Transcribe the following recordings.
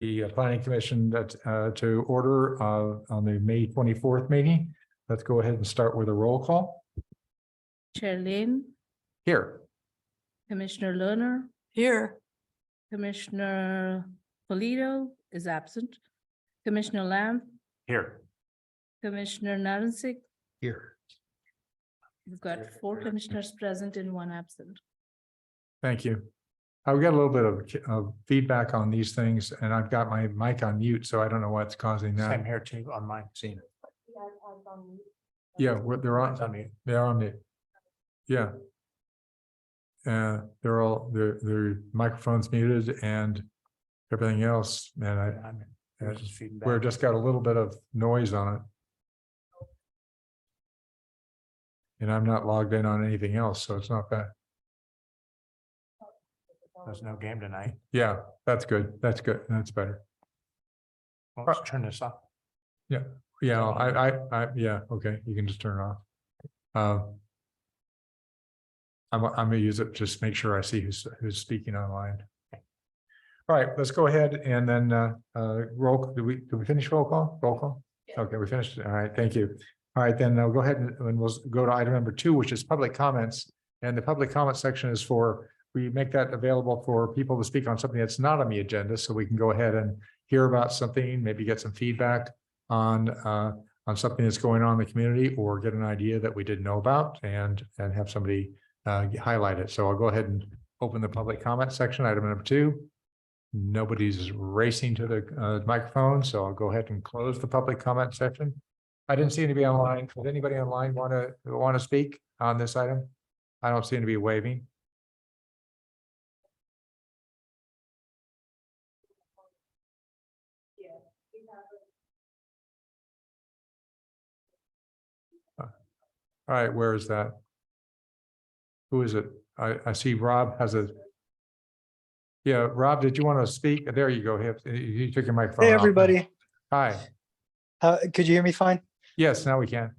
the planning commission to order on the May 24th meeting. Let's go ahead and start with a roll call. Chair Lane, Here. Commissioner Lerner, Here. Commissioner Polito is absent. Commissioner Lamb, Here. Commissioner Narensec. Here. We've got 4 commissioners present and 1 absent. Thank you. I've got a little bit of feedback on these things, and I've got my mic on mute, so I don't know what's causing that. Same here too on mine. Seen it. Yeah, they're on. They're on mute. Yeah. They're all their microphones muted and everything else, and we're just got a little bit of noise on it. And I'm not logged in on anything else, so it's not bad. There's no game tonight. Yeah, that's good. That's good. That's better. Well, let's turn this off. Yeah, yeah, okay, you can just turn it off. I'm gonna use it, just make sure I see who's speaking online. All right, let's go ahead and then roll, did we finish roll call? Roll call? Okay, we finished. All right, thank you. All right, then I'll go ahead and we'll go to item number 2, which is public comments. And the public comment section is we make that available for people to speak on something that's not on the agenda, so we can go ahead and hear about something, maybe get some feedback on something that's going on in the community, or get an idea that we didn't know about and have somebody highlight it. So I'll go ahead and open the public comment section, item number 2. Nobody's racing to the microphone, so I'll go ahead and close the public comment section. I didn't see anybody online. Does anybody online want to speak on this item? I don't see anybody waving. All right, where is that? Who is it? I see Rob has a. Yeah, Rob, did you want to speak? There you go. You took your microphone Hey, off. everybody. Hi. Could you hear me fine? Yes, now we can.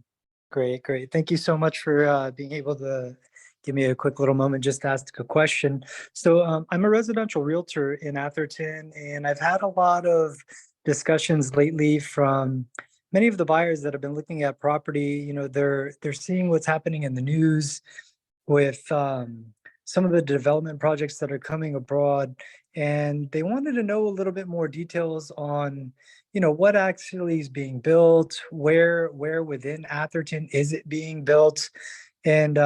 Great, great. Thank you so much for being able to give me a quick little moment just to ask a question. So I'm a residential realtor in Atherton, and I've had a lot of discussions lately from many of the buyers that have been looking at property. You know, they're seeing what's happening in the news with some of the development projects that are coming abroad, and they wanted to know a little bit more details on, you know, what actually is being built, where within Atherton is it being built, and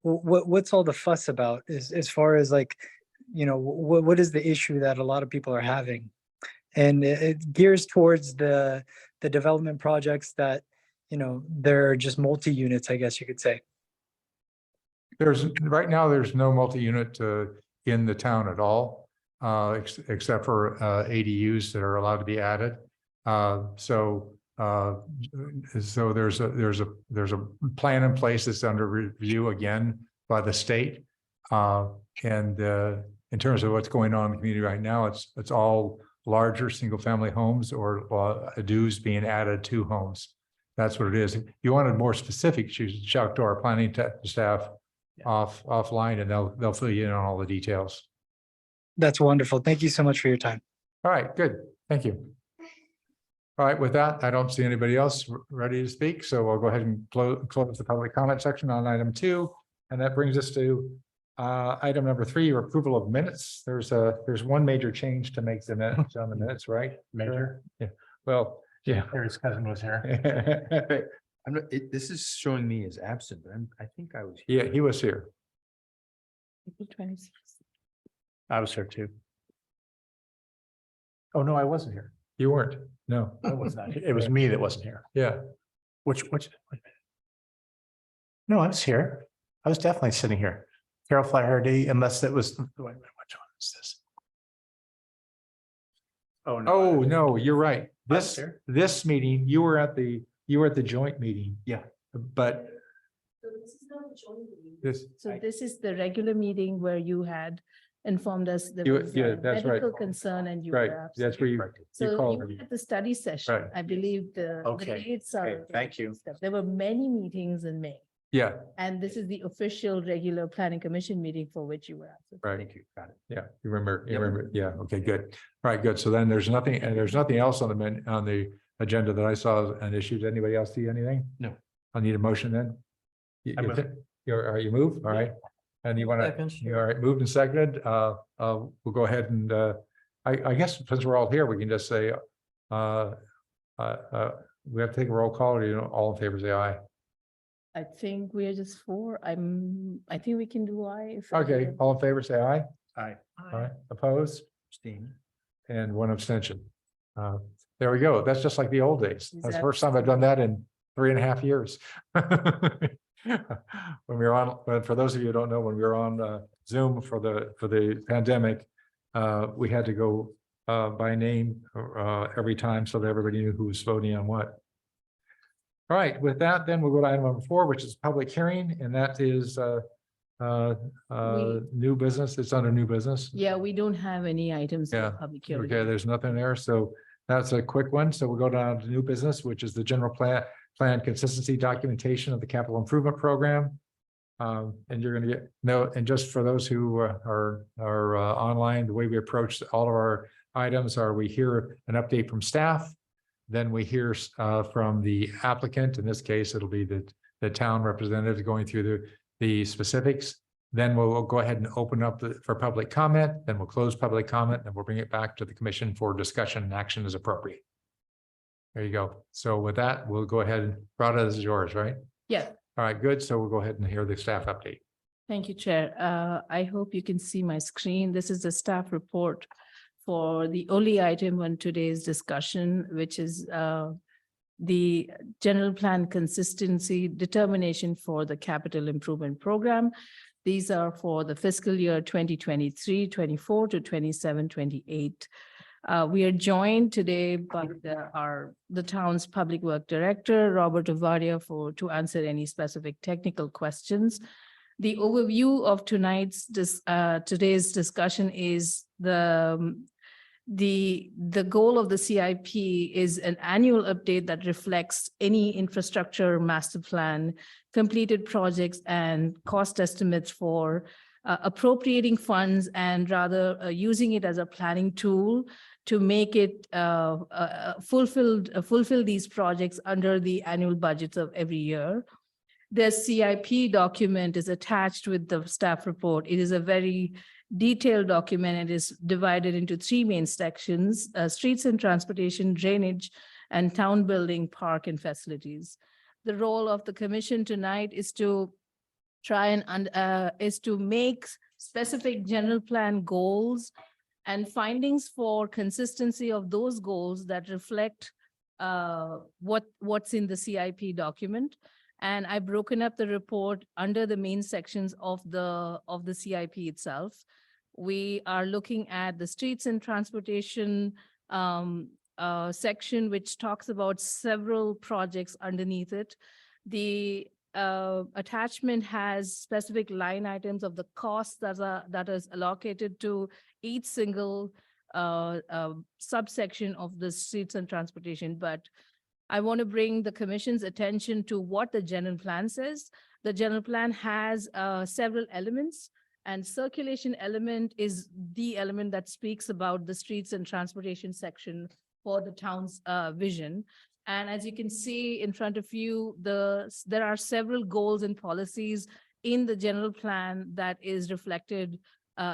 what's all the fuss about as far as, like, you know, what is the issue that a lot of people are having, and it gears towards the development projects that, you know, they're just multi-units, I guess you could say. Right now, there's no multi-unit in the town at all, except for ADUs that are allowed to be added. So there's a plan in place that's under review again by the state. And in terms of what's going on in the community right now, it's all larger single-family homes or ADUs being added to homes. That's what it is. If you wanted more specifics, you should talk to our planning staff offline, and they'll fill you in on all the details. That's wonderful. Thank you so much for your time. All right, good. Thank you. All right, with that, I don't see anybody else ready to speak, so I'll go ahead and close the public comment section on item 2. And that brings us to item number 3, your approval of minutes. There's one major change to make the minutes on the minutes, right? Major. Yeah. Well, yeah. Harry's cousin was here. I'm not, this is showing me as absent, but I think I was here. Yeah, he was here. April 26th. I was here too. Oh, no, I wasn't here. You weren't. No. I was not. It was me that wasn't here. Yeah. Which? No, I was here. I was definitely sitting here. Carol Flaherty, unless it was. Wait a minute, which one is this? Oh, no. Oh, no, you're right. I was here. This meeting, you were at the joint meeting. Yeah. But So this is not a joint meeting. this, So this is the regular meeting where you had informed us there You- was yeah, a that's right. medical concern and you right, were absent. that's where you So called you me. were at the study session, Right. I believe the Okay. dates are. Okay, thank you. stuff. There were many meetings in May. Yeah, And this is the official regular planning commission meeting for which you were absent. right. Thank you, got it. Yeah, you remember, Yep. yeah, okay, good. All right, good. So then there's nothing, and there's nothing else on on the agenda that I saw an issue. Did anybody else see anything? No. I need a motion then. I move. You're, all right, you move, all right. And you want Second. to, all right, moved and seconded. We'll go ahead and, I guess since we're all here, we can just say, we have to take a roll call, or all in favor, say aye. I think we are just four. I think we can do I. if- Okay, all in favor, say aye. Aye. All right, opposed? Abstain. And one abstention. There we go. That's just like the old days. That's the Exactly. first time I've done that in 3.5 years. When we were on, but for those of you who don't know, when we were on Zoom for the pandemic, we had to go by name every time so that everybody knew who was voting on what. All right, with that, then we'll go to item number 4, which is public hearing, and that is new business. It's under new business. Yeah, we don't have any items Yeah, for public hearing. Okay, there's nothing there, so that's a quick one. So we'll go down to new business, which is the general plan consistency documentation of the capital improvement program. And you're gonna get, no, and just for those who are online, the way we approach all of our items are we hear an update from staff. Then we hear from the applicant. In this case, it'll be the town representative going through the specifics. Then we'll go ahead and open up for public comment, then we'll close public comment, and we'll bring it back to the commission for discussion and action as appropriate. There you go. So with that, we'll go ahead and, Radha, this is yours, right? Yeah, All right, good. So we'll go ahead and hear the staff update. thank you, Chair. I hope you can see my screen. This is the staff report for the only item on today's discussion, which is the general plan consistency determination for the capital improvement program. These are for the fiscal year 2023-24 to 27-28. We are joined today by the town's public work director, Robert Ovadia, to answer any specific technical questions. The overview of today's discussion is the goal of the CIP is an annual update that reflects any infrastructure master plan, completed projects, and cost estimates for appropriating funds, and rather using it as a planning tool to make it fulfill these projects under the annual budgets of every year. The CIP document is attached with the staff report. It is a very detailed document. It is divided into 3 main sections: streets and transportation, drainage, and town building, park, and facilities. The role of the commission tonight is to try and make specific general plan goals and findings for consistency of those goals that reflect what's in the CIP document. And I've broken up the report under the main sections of the CIP itself. We are looking at the streets and transportation section, which talks about several projects underneath it. The attachment has specific line items of the costs that is allocated to each single subsection of the streets and transportation. But I want to bring the commission's attention to what the general plan says. The general plan has several elements, and circulation element is the element that speaks about the streets and transportation section for the town's vision. And as you can see in front of you, there are several goals and policies in the general plan that is reflected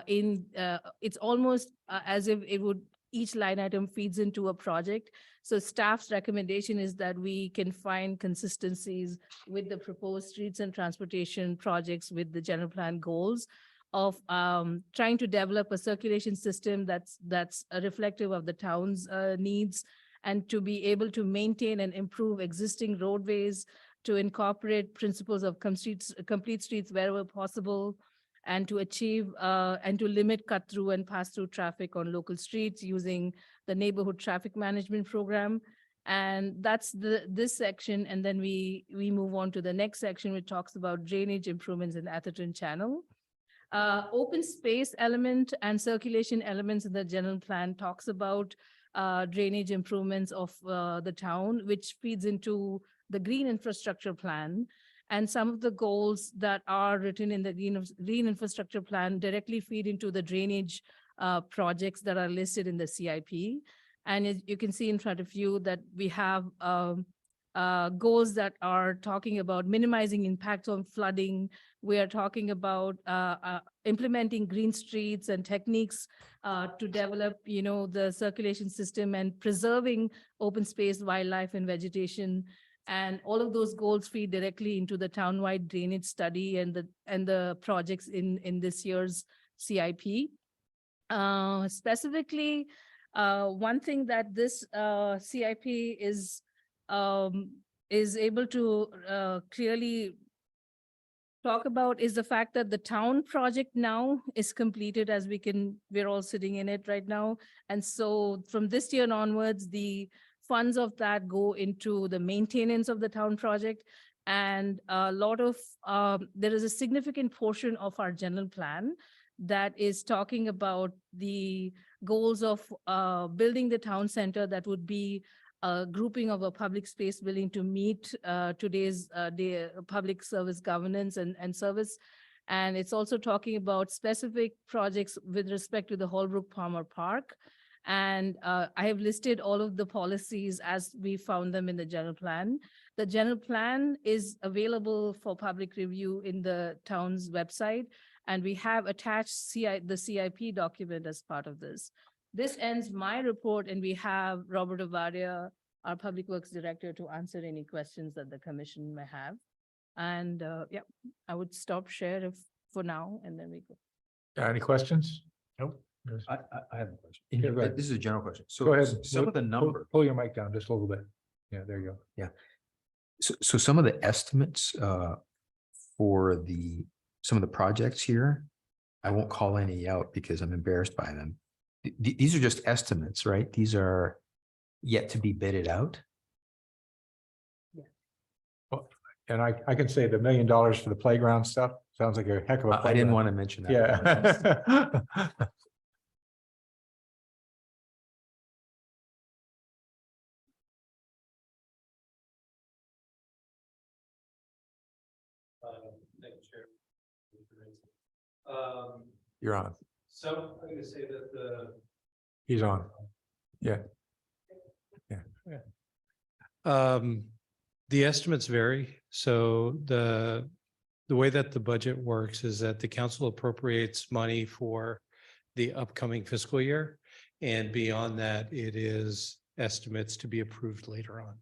it's almost as if each line item feeds into a project. So staff's recommendation is that we can find consistencies with the proposed streets and transportation projects with the general plan goals of trying to develop a circulation system that's reflective of the town's needs, and to be able to maintain and improve existing roadways, to incorporate principles of complete streets wherever possible, and to achieve and to limit cut through and pass through traffic on local streets using the neighborhood traffic management program. And that's this section. And then we move on to the next section, which talks about drainage improvements in Atherton Channel. Open space element and circulation elements in the general plan talks about drainage improvements of the town, which feeds into the green infrastructure plan. And some of the goals that are written in the green infrastructure plan directly feed into the drainage projects that are listed in the CIP. And as you can see in front of you that we have goals that are talking about minimizing impacts on flooding. We are talking about implementing green streets and techniques to develop, the circulation system and preserving open space, wildlife and vegetation. And all of those goals feed directly into the townwide drainage study and the projects in this year's CIP. Specifically, one thing that this CIP is able to clearly talk about is the fact that the town project now is completed, as we're all sitting in it right now. And so from this year onwards, the funds of that go into the maintenance of the town project. And a lot of, there is a significant portion of our general plan that is talking about the goals of building the town center that would be a grouping of a public space willing to meet today's public service governance and service. And it's also talking about specific projects with respect to the Holbrook Palmer Park. And I have listed all of the policies as we found them in the general plan. The general plan is available for public review in the town's website. And we have attached the CIP document as part of this. This ends my report, and we have Robert Avaria, our Public Works Director, to answer any questions that the commission may have. And yeah, I would stop share for now, and then we go. Any questions? Nope. I have a question. Yeah, go ahead. This is a general question. So Go ahead. some of the number, Pull your mic down just a little bit. Yeah, there you go. so some of the estimates for some of the projects here, I won't call any out because I'm embarrassed by them. These are just estimates, right? These are yet to be bidded out. And I can say the $1 million for the playground stuff sounds like a heck of a. I didn't playground. want to mention that. Yeah. You're on. So I'm going to say that He's on. the estimates vary. So the way that the budget works is that the council appropriates money for the upcoming fiscal year. And beyond that, it is estimates to be approved later on.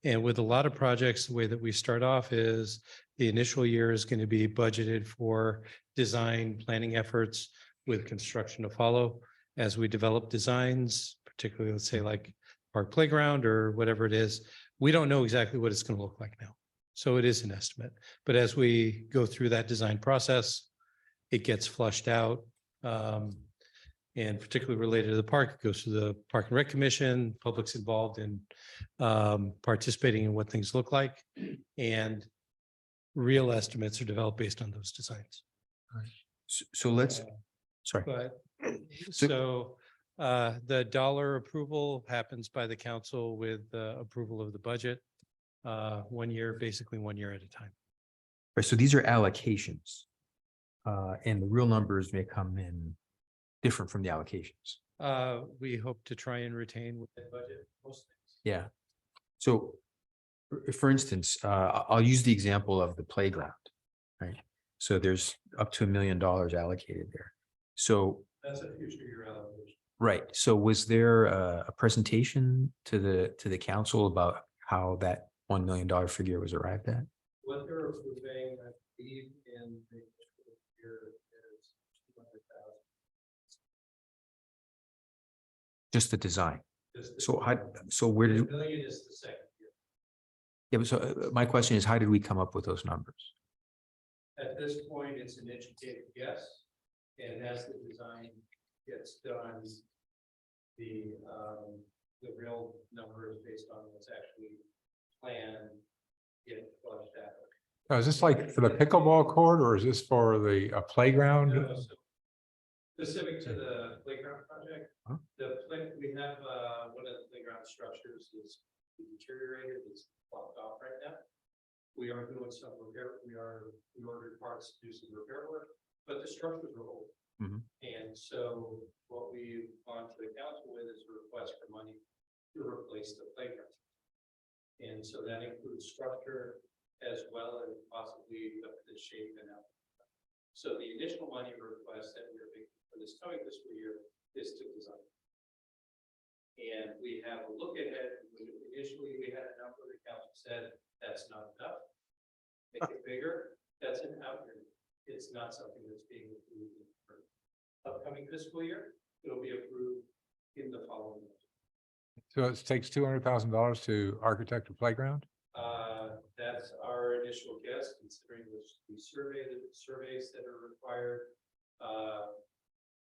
And with a lot of projects, the way that we start off is the initial year is going to be budgeted for design planning efforts with construction to follow. As we develop designs, particularly, let's say like Park Playground or whatever it is, we don't know exactly what it's going to look like now. So it is an estimate. But as we go through that design process, it gets flushed out. And particularly related to the park, it goes to the Park and Rec Commission, public's involved in participating in what things look like. And real estimates are developed based on those designs. So let's, sorry. But So- so the dollar approval happens by the council with approval of the budget. 1 year, basically 1 year at a time. Right, so these are allocations. And the real numbers may come in different from the allocations. We hope to try and retain within budget most things. Yeah. So for instance, I'll use the example of the playground, right? So there's up to $1 million allocated there. So, That's a future year allocation. right. So was there a presentation to the council about how that $1 million figure was arrived at? What they're approving, I believe, in the year is 200,000. Just the design. Just the- So where The did, million is the second year. yeah, but so my question is, how did we come up with those numbers? At this point, it's an educated guess, and as the design gets done, the real numbers based on what's actually planned get flushed out. Now, is this like for the pickleball court or is this for the playground? No, so specific to the playground project, Huh? we have one of the playground structures is deteriorated, it's blocked off right now. We are doing some repair, we ordered parts to do some repair work, but the structures are old. Mhm. And so what we've gone to the council with is a request for money to replace the playground. And so that includes structure as well as possibly the shape and out. So the additional money request that we're making for this coming fiscal year is to design. And we have a look ahead. Initially, we had a number, the council said, that's not enough. Make it bigger, that's an out year. It's not something that's being approved in the upcoming fiscal year. It'll be approved in the following year. So it takes $200,000 to architect a playground? That's our initial guess, considering the surveys that are required.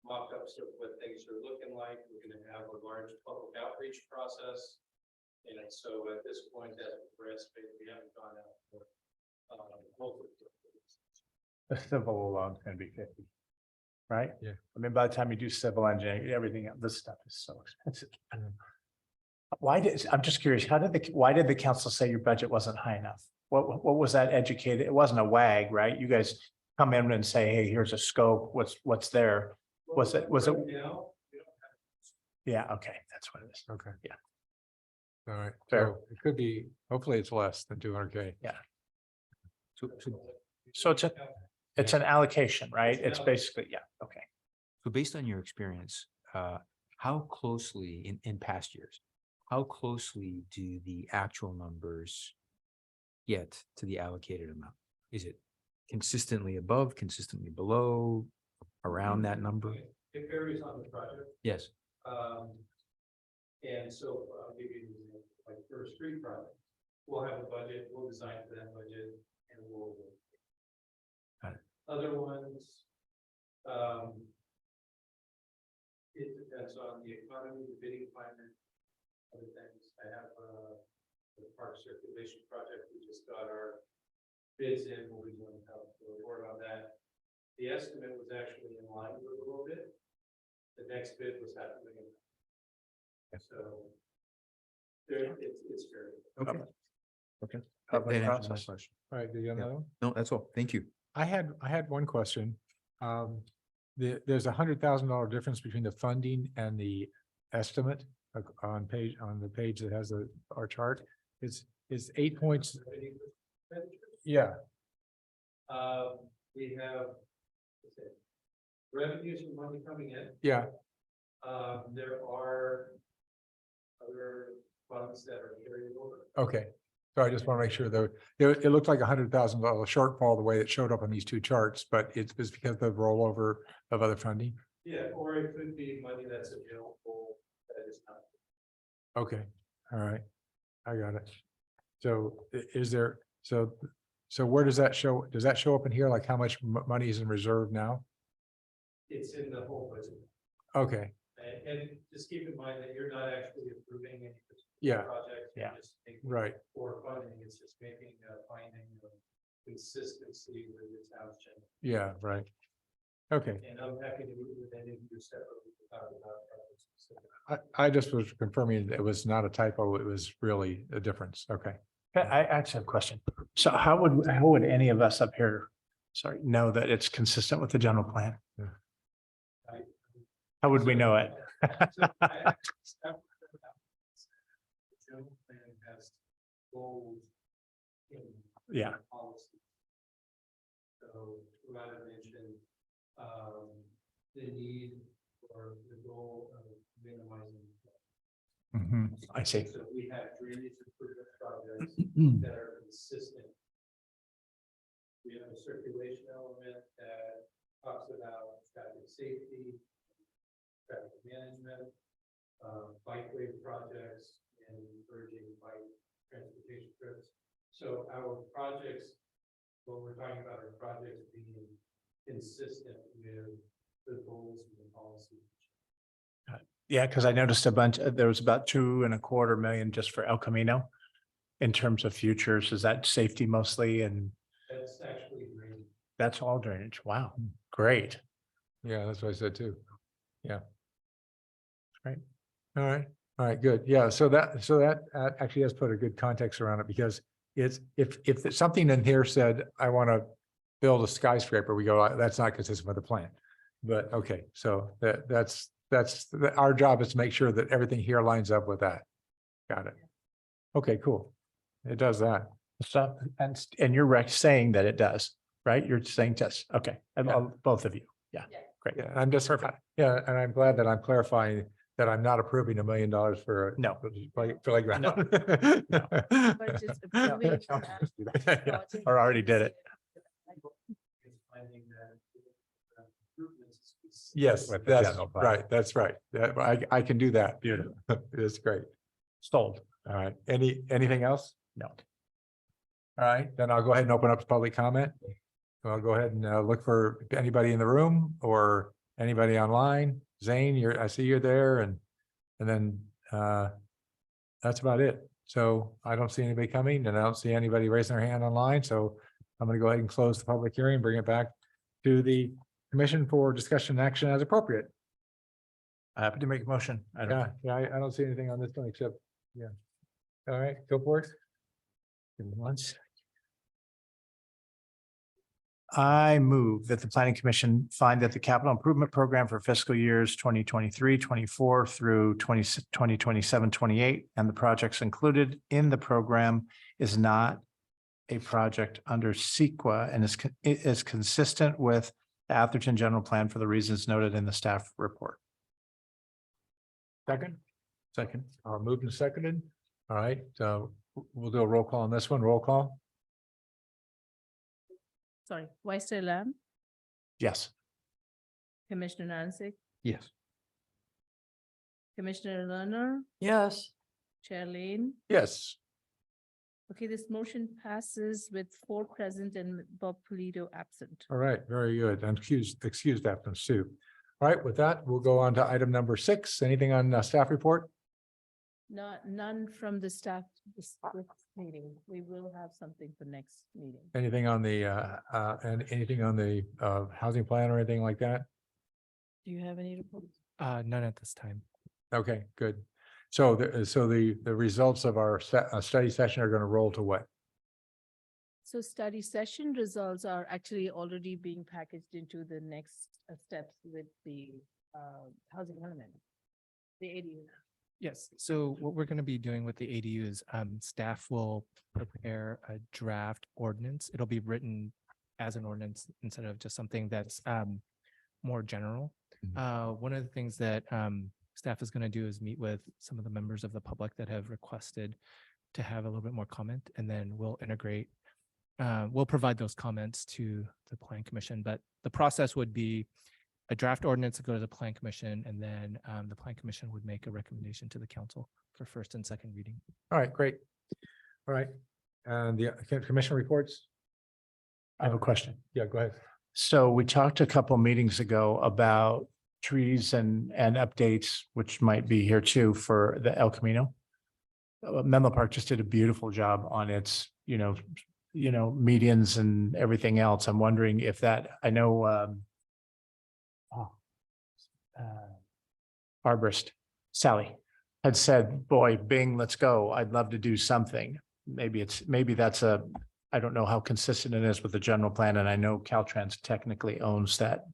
Mock-ups of what things are looking like. We're gonna have a large public outreach process. And so at this point, that's what we're estimating. We haven't gone out for, hopefully. The civil alone is gonna be 50. Right? Yeah. I mean, by the time you do civil engineering, everything, this stuff is so expensive. I'm just curious, why did the council say your budget wasn't high enough? What was that educated? It wasn't a WAG, right? You guys come in and say, hey, here's a scope, what's there? Was it? Right now, we don't have. Yeah, okay, that's what it is. Okay. Yeah. All right, Fair. so it could be, hopefully it's less than 200K. So it's an allocation, right? It's basically, yeah, okay. So based on your experience, how closely in past years, how closely do the actual numbers get to the allocated amount? Is it consistently above, consistently below, around that number? It varies on the project. Yes. And so I'll give you an example, like for a street project, we'll have a budget, we'll design for that budget, and we'll. Got it. Other ones, it depends on the economy, the bidding climate, other things. I have the park circulation project, we just got our bids in, we'll be doing a report on that. The estimate was actually in line with a little bit. The next bid was $500,000. So there, it's fair. Okay. Public That answers my process. question. All right, do you have another one? No, that's all. Thank you. I had one question. There's $100,000 difference between the funding and the estimate on the page that has our chart. Is 8 points. Yeah, We have okay, revenues and money coming in. yeah, There are other funds that are carried over. okay. So I just want to make sure though, it looked like $100,000 shortfall the way it showed up on these two charts, but it's because of the rollover of other funding. Yeah, or it could be money that's available that is not. Okay, all right, I got it. So is there, so where does that show? Does that show up in here? Like how much money is in reserve now? It's in the whole budget. Okay, And just keep in mind that you're not actually approving any yeah, project. Yeah. Just making right, for funding, it's just making a finding of consistency with the town's general. yeah, right. Okay, And I'm happy to meet with any of you separately to talk about projects. I just was confirming it was not a typo, it was really a difference. Okay. I actually have a question. So how would any of us up here, know that it's consistent with the general plan? I- How would we know it? So I actually- The general plan has goals in Yeah, policy. So Rhonda mentioned the need or the goal of minimizing. I see. So we have drainage improvement projects that are consistent. We have a circulation element that talks about traffic safety, traffic management, bikeway projects, and encouraging bike transportation trips. So our projects, what we're talking about are projects being consistent with the goals of the policy. Yeah, because I noticed there was about 2.25 million just for El Camino. In terms of futures, is that safety mostly? And That's actually drainage. that's all drainage. Wow, great. Yeah, that's what I said too. Yeah. Great. All right, good. Yeah, so that actually has put a good context around it because it's, if something in here said, I want to build a skyscraper, we go, that's not consistent with the plan. But okay, so that's our job is to make sure that everything here lines up with that. Got it. Okay, cool. It does that. So, and you're saying that it does, right? You're saying yes. Okay, and Yeah. Both of you. Yeah, great. Yeah, I'm just, yeah, and I'm glad that I'm clarifying that I'm not approving $1 million for a No. playground. But just approving that Yeah, project. Or already did it. Yes, With the that's general plan. right. That's right. I can do that. Beautiful. It's great. Sold. All right. Anything else? No. All right, then I'll go ahead and open up to public comment. So I'll go ahead and look for anybody in the room or anybody online. Zane, I see you're there and then that's about it. So I don't see anybody coming and I don't see anybody raising their hand online. So I'm going to go ahead and close the public hearing, bring it back to the commission for discussion and action as appropriate. Happy to make a motion. I don't- Yeah, I don't see anything on this one except, yeah. All right, go for it. Give me one sec. I move that the planning commission find that the capital improvement program for fiscal years 2023-24 through 2027-28 and the projects included in the program is not a project under CEQA and is consistent with the Atherton general plan for the reasons noted in the staff report. Second? Second. Moved and seconded. All right, so we'll do a roll call on this one. Roll call. Sorry, Vice Chair Lamb, Yes. Commissioner Narnsick, Yes. Commissioner Lerner, Yes. Chair Lane. Yes. Okay, this motion passes with 4 present and Bob Polito absent. All right, very good. And excused absence too. All right, with that, we'll go on to item number 6. Anything on staff report? None from the staff this meeting. We will have something for next meeting. Anything on the and anything on the housing plan or anything like that? Do you have any reports? None at this time. Okay, good. So the results of our study session are going to roll to what? So study session results are actually already being packaged into the next steps with the housing element. The ADU. Yes, so what we're going to be doing with the ADU is staff will prepare a draft ordinance. It'll be written as an ordinance instead of just something that's more general. One of the things that staff is going to do is meet with some of the members of the public that have requested to have a little bit more comment, and then we'll integrate, we'll provide those comments to the Plan Commission, but the process would be a draft ordinance to go to the Plan Commission, and then the Plan Commission would make a recommendation to the council for first and second reading. All right, great. All right. And the commission reports? I have a question. Yeah, go ahead. So we talked a couple meetings ago about trees and updates, which might be here too for the El Camino. Menlo Park just did a beautiful job on its, medians and everything else. I'm wondering if that, I know arborist Sally had said, boy, Bing, let's go. I'd love to do something. Maybe that's I don't know how consistent it is with the general plan, and I know Caltrans technically owns that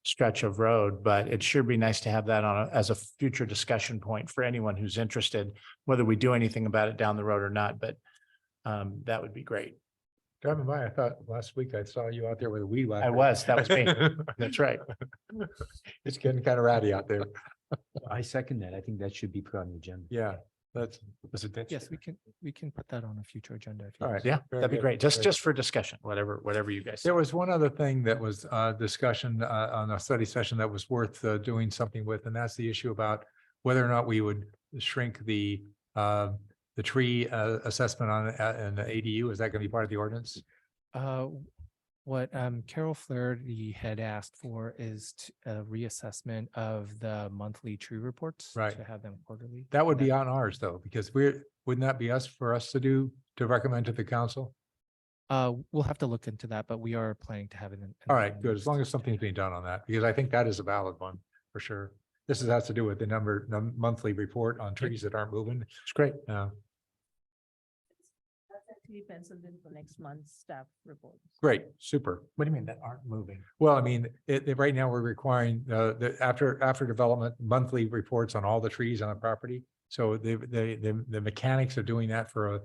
stretch of road, but it sure be nice to have that as a future discussion point for anyone who's interested, whether we do anything about it down the road or not, but that would be great. Driving by, I thought last week I saw you out there with a weed whacker. That was me. That's right. It's getting kind of rowdy out there. I second that. I think that should be put on the agenda. Yeah, that's. Yes, we can put that on a future agenda. if you All right. wish. Yeah, Very that'd be good. great. Very Just for discussion, whatever you guys. There was one other thing that was discussion on a study session that was worth doing something with, and that's the issue about whether or not we would shrink the tree assessment on an ADU. Is that going to be part of the ordinance? What Carol Flaherty had asked for is a reassessment of the monthly tree reports. Right. To have them quarterly. That would be on ours though, because wouldn't that be for us to recommend to the council? We'll have to look into that, but we are planning to have it in. All right, good. As long as something's being done on that, because I think that is a valid one for sure. This has to do with the monthly report on trees that aren't moving. It's great. Yeah. tentatively penciled in for next month's staff report. Great, super. What do you mean that aren't moving? Well, I mean, right now we're requiring, after development, monthly reports on all the trees on the property. So the mechanics of doing that for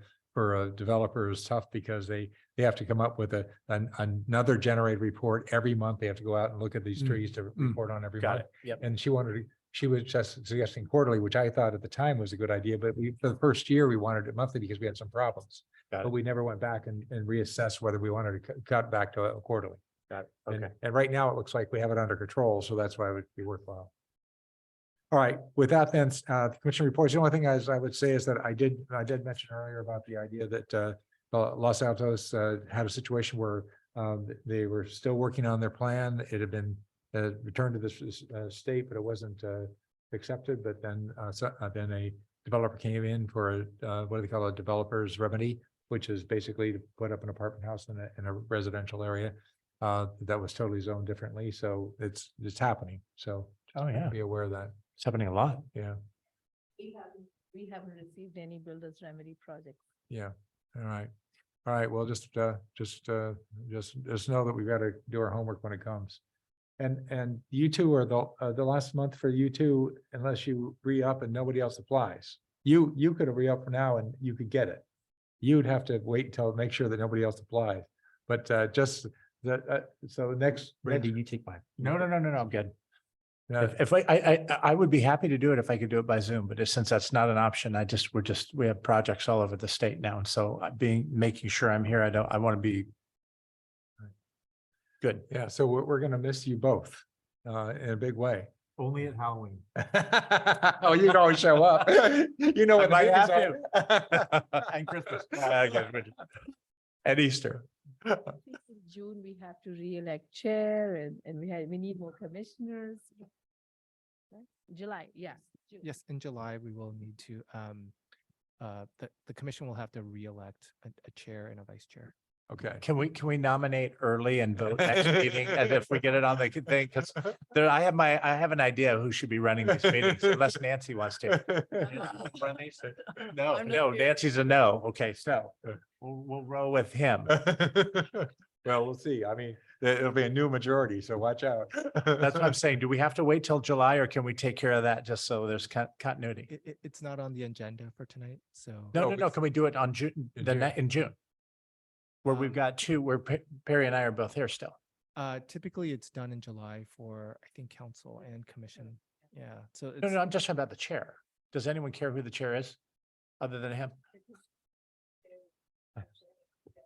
a developer is tough because they have to come up with another generated report every month. They have to go out and look at these trees to report on every month. Got it. Yep. And she was just suggesting quarterly, which I thought at the time was a good idea, but for the first year, we wanted it monthly because we had some problems. Got But it. we never went back and reassessed whether we wanted to cut back to a quarterly. Got it. And- Okay. And right now, it looks like we have it under control, so that's why it would be worthwhile. All right, with that then, the commission reports, the only thing I would say is that I did mention earlier about the idea that Los Altos had a situation where they were still working on their plan. It had been returned to this state, but it wasn't accepted. But then then a developer came in for what do they call a developer's remedy, which is basically to put up an apartment house in a residential area that was totally zoned differently. So it's happening. So Oh, yeah. be aware of that. It's happening a lot. Yeah, We haven't received any builders remedy project. yeah. All right. All right. Well, just know that we've got to do our homework when it comes. And you two are the last month for you two, unless you re-up and nobody else applies. You could re-up now and you could get it. You'd have to wait until, make sure that nobody else applies. But so next. Randy, you take mine. No, I'm good. uh, If I would be happy to do it if I could do it by Zoom, but since that's not an option, we have projects all over the state now. And so making sure I'm here, I want to be good. Yeah, so we're gonna miss you both in a big way. Only at Halloween. Oh, you can always show up. You know I what? might have And Christmas. And Easter. I think in June, we have to re-elect chair and we need more commissioners. Right? July, yeah. June. Yes, in July, we will need to, the commission will have to re-elect a chair and a vice chair. Okay. Can we nominate early and vote next meeting? And if we get it on the thing, because I have an idea of who should be running these meetings, unless Nancy wants to. No, I'm not no, here. Nancy's a no. Okay, so we'll roll with him. Well, we'll see. I mean, it'll be a new majority, so watch out. That's what I'm saying. Do we have to wait till July or can we take care of that just so there's continuity? It's not on the agenda for tonight, so. No. Can we do it on June, in June? Where we've got two, where Perry and I are both here still. Typically, it's done in July for, I think, council and commission. Yeah, so. No, it's- I'm just talking about the chair. Does anyone care who the chair is? Other than him?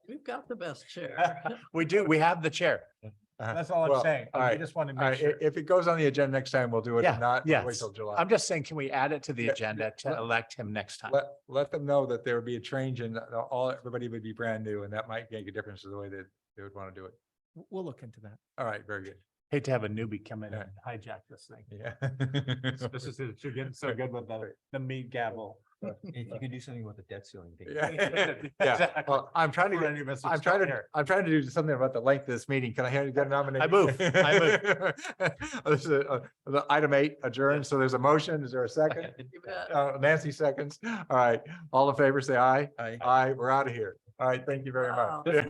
We've got the best chair. We do, we have the chair. That's all I'm Well, saying. all I right, just want to all make right, sure. if it goes on the agenda next time, we'll do it. Yeah, If not, we'll wait yes. till July. I'm just saying, can we add it to the Yeah, agenda to let- elect him next time? Let them know that there would be a change and everybody would be brand new, and that might make a difference to the way that they would want to do it. We'll look into that. All right, very good. Hate to have a newbie come in Yeah. and hijack this thing. Yeah. This is, you're getting so good with the meat gavel. If you can do something with the debt ceiling thing. Yeah. Exactly. Well, I'm trying to For get, any of us who I'm stop trying to, here. I'm trying to do something about the length of this meeting. Can I get a nomination? I move. This is the item 8 adjourned. So there's a motion. Is there a second? You bet. Nancy seconds. All right. All in favor, say aye. Aye. Aye. We're out of here. All right. Thank you very Wow. much.